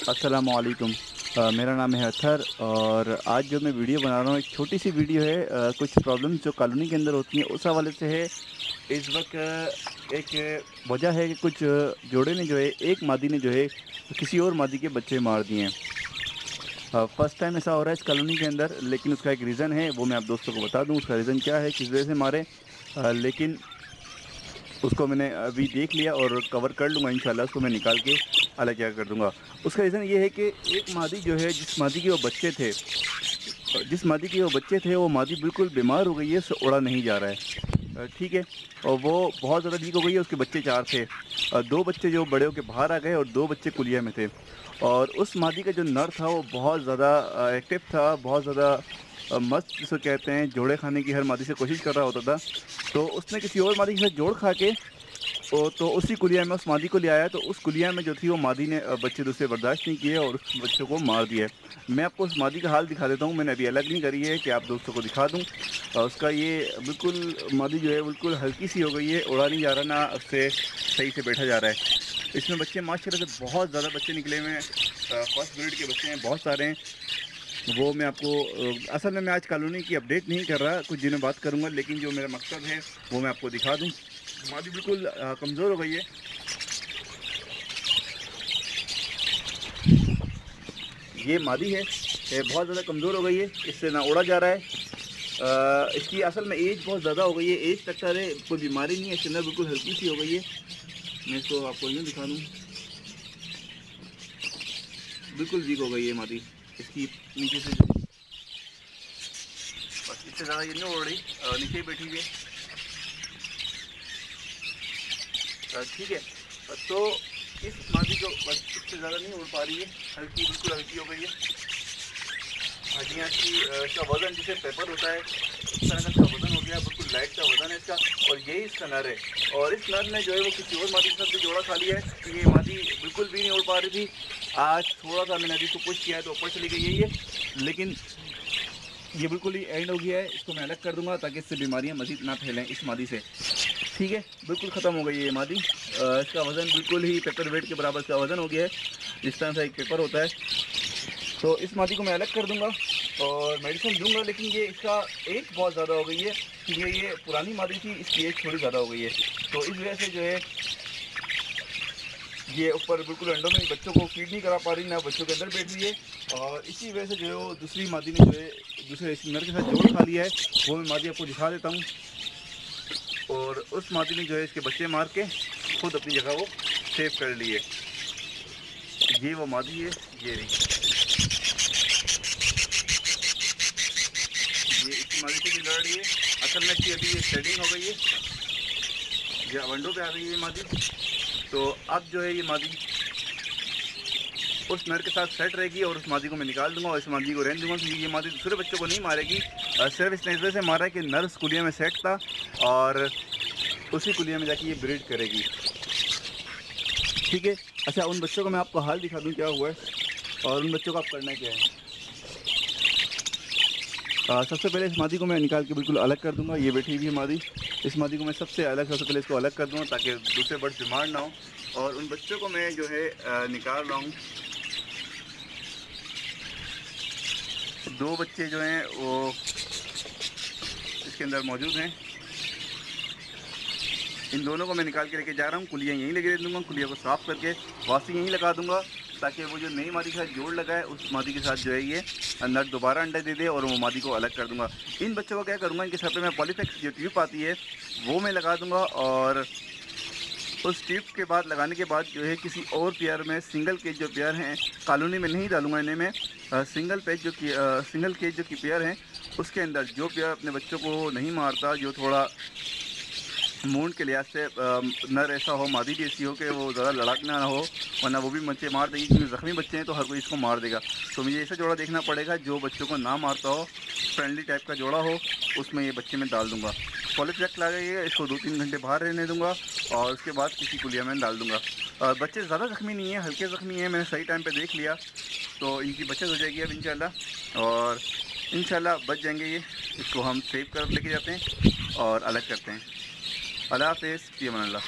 अस्सलामुअलैकुम। मेरा नाम है अतहर और आज जो मैं वीडियो बना रहा हूँ एक छोटी सी वीडियो है। कुछ प्रॉब्लम्स जो कॉलोनी के अंदर होती हैं उस हवाले से है। इस वक्त एक वजह है कि कुछ जोड़े ने जो है एक मादी ने जो है किसी और मादी के बच्चे मार दिए हैं। फर्स्ट टाइम ऐसा हो रहा है इस कॉलोनी के अंदर, लेकिन उसका एक रीज़न है, वो मैं आप दोस्तों को बता दूँ उसका रीज़न क्या है, किस वजह से मारे। लेकिन उसको मैंने अभी देख लिया और कवर कर लूँगा इंशाल्लाह, उसको मैं निकाल के अलग जगह कर दूँगा। उसका रीज़न ये है कि एक मादी जो है जिस मादी के वो बच्चे थे वो मादी बिल्कुल बीमार हो गई है, उससे उड़ा नहीं जा रहा है। ठीक है। और वो बहुत ज़्यादा वीक हो गई है, उसके बच्चे 4 थे। 2 बच्चे जो बड़े होके बाहर आ गए और 2 बच्चे कुलिया में थे। और उस मादी का जो नर था वो बहुत ज़्यादा एक्टिव था, बहुत ज़्यादा मस्त जिसको कहते हैं, जोड़े खाने की हर मादी से कोशिश कर रहा होता था। तो उसने किसी और मादी के साथ जोड़ खा के तो उसी कुलिया में उस मादी को ले आया, तो उस कुलिया में जो थी वो मादी ने बच्चे दूसरे बर्दाश्त नहीं किए और उस बच्चों को मार दिया है। मैं आपको उस मादी का हाल दिखा देता हूँ, मैंने अभी अलग नहीं करी है कि आप दोस्तों को दिखा दूँ। उसका ये बिल्कुल मादी जो है बिल्कुल हल्की सी हो गई है, उड़ा नहीं जा रहा, ना उससे सही से बैठा जा रहा है। इसमें बच्चे माशाल्लाह से बहुत ज़्यादा बच्चे निकले हुए हैं। फर्स्ट ब्रीड के बच्चे हैं, बहुत सारे हैं। वो मैं आपको असल में मैं आज कॉलोनी की अपडेट नहीं कर रहा, कुछ दिनों बात करूँगा, लेकिन जो मेरा मकसद है वो मैं आपको दिखा दूँ। मादी बिल्कुल कमज़ोर हो गई है। ये मादी है, ये बहुत ज़्यादा कमज़ोर हो गई है, इससे ना उड़ा जा रहा है। इसकी असल में एज बहुत ज़्यादा हो गई है, एज तक है, कोई बीमारी नहीं है, इसके अंदर बिल्कुल हल्की सी हो गई है। मैं इसको आपको यूँ दिखा दूँ, बिल्कुल वीक हो गई है मादी। इसकी नीचे से जो बस इससे ज़्यादा ये नहीं उड़ रही, नीचे ही बैठी हुई है। ठीक है। तो इस मादी को बस इससे ज़्यादा नहीं उड़ पा रही है, हल्की, बिल्कुल हल्की हो गई है। हड्डियाँ की इसका वज़न जिसे पेपर होता है इस तरह का इसका वज़न हो गया, बिल्कुल लाइट सा वज़न है इसका। और यही इसका नर है। और इस नर ने जो है वो किसी और मादी के साथ भी जोड़ा खा लिया है, कि ये मादी बिल्कुल भी नहीं उड़ पा रही थी। आज थोड़ा सा मैंने अभी इसको पुश किया है तो ऊपर चली गई यही है, लेकिन ये बिल्कुल ही एंड हो गया है। इसको मैं अलग कर दूंगा ताकि इससे बीमारियां मज़ीद ना फैलें इस मादी से। ठीक है, बिल्कुल ख़त्म हो गई है ये मादी। इसका वज़न बिल्कुल ही पेपर वेट के बराबर का वज़न हो गया है, जिस तरह से एक पेपर होता है। तो इस मादी को मैं अलग कर दूंगा और मेडिसिन दूंगा, लेकिन ये इसका एज बहुत ज़्यादा हो गई है, क्योंकि ये पुरानी मादी थी, इसकी एज थोड़ी ज़्यादा हो गई है। तो इस वजह से जो है ये ऊपर बिल्कुल अंडों में बच्चों को फीड नहीं करा पा रही, ना बच्चों के अंदर बैठ रही है। और इसी वजह से जो है वो दूसरी मादी ने जो है दूसरे नर के साथ जोड़ खा लिया है। वो मैं मादी आपको दिखा देता हूँ। और उस मादी ने जो है इसके बच्चे मार के खुद अपनी जगह वो सेव कर लिए। ये वो मादी है, ये रही, ये इसी मादी से भी लड़ रही है। असल में इसकी अभी ये सेटिंग हो गई है, ये अंडों पे आ गई है ये मादी। तो अब जो है ये मादी उस नर के साथ सेट रहेगी और उस मादी को मैं निकाल दूंगा और इस मादी को रहने दूंगा, क्योंकि ये मादी दूसरे बच्चों को नहीं मारेगी। सिर्फ इस नज़र से मारा है कि नर उस कुलिया में सेट था और उसी कुलिया में जाके ये ब्रीड करेगी। ठीक है। अच्छा, उन बच्चों को मैं आपको हाल दिखा दूँ क्या हुआ है और उन बच्चों को आप करना क्या है। सबसे पहले इस मादी को मैं निकाल के बिल्कुल अलग कर दूंगा। ये बैठी हुई है मादी, इस मादी को मैं सबसे पहले इसको अलग कर दूंगा ताकि दूसरे बर्ड बीमार ना हो। और उन बच्चों को मैं जो है निकाल रहा हूँ। 2 बच्चे जो हैं वो इसके अंदर मौजूद हैं। इन दोनों को मैं निकाल के लेके जा रहा हूँ, कुलियाँ यहीं लगे दे दूँगा, कुलिया को साफ़ करके वासी यहीं लगा दूँगा, ताकि वो जो नई मादी के साथ जोड़ लगा है उस मादी के साथ जो है ये नर दोबारा अंडा दे दे और वो मादी को अलग कर दूँगा। इन बच्चों को क्या करूँगा, इनके सर पे मैं पॉलीफेक्स जो ट्यूब आती है वो मैं लगा दूँगा। और उस ट्यूब के बाद लगाने के बाद जो है किसी और पेयर में, सिंगल केज जो पेयर हैं, कॉलोनी में नहीं डालूँगा इन्हें मैं, सिंगल केज जो की पेयर हैं उसके अंदर जो पेयर अपने बच्चों को नहीं मारता, जो थोड़ा मूड के लिहाज से नर ऐसा हो, मादी भी ऐसी हो कि वो ज़्यादा लड़ाकना ना हो, वरना वो भी बच्चे मार देगी, क्योंकि ज़ख्मी बच्चे हैं तो हर कोई इसको मार देगा। तो मुझे ऐसा जोड़ा देखना पड़ेगा जो बच्चों को ना मारता हो, फ्रेंडली टाइप का जोड़ा हो, उसमें ये बच्चे में डाल दूँगा। पॉलीफ्लेक्स लगाइएगा, इसको 2-3 घंटे बाहर रहने दूँगा और उसके बाद किसी कुलिया में डाल दूँगा। बच्चे ज़्यादा ज़ख्मी नहीं है, हल्के ज़ख्मी हैं, मैंने सही टाइम पर देख लिया, तो इनकी बचत हो जाएगी अब इंशाल्लाह। और इंशाल्लाह बच जाएंगे ये। इसको हम सेव कर लेके जाते हैं और अलग करते हैं। अल्लाह हाफ़िज़, फ़ी अमान अल्लाह।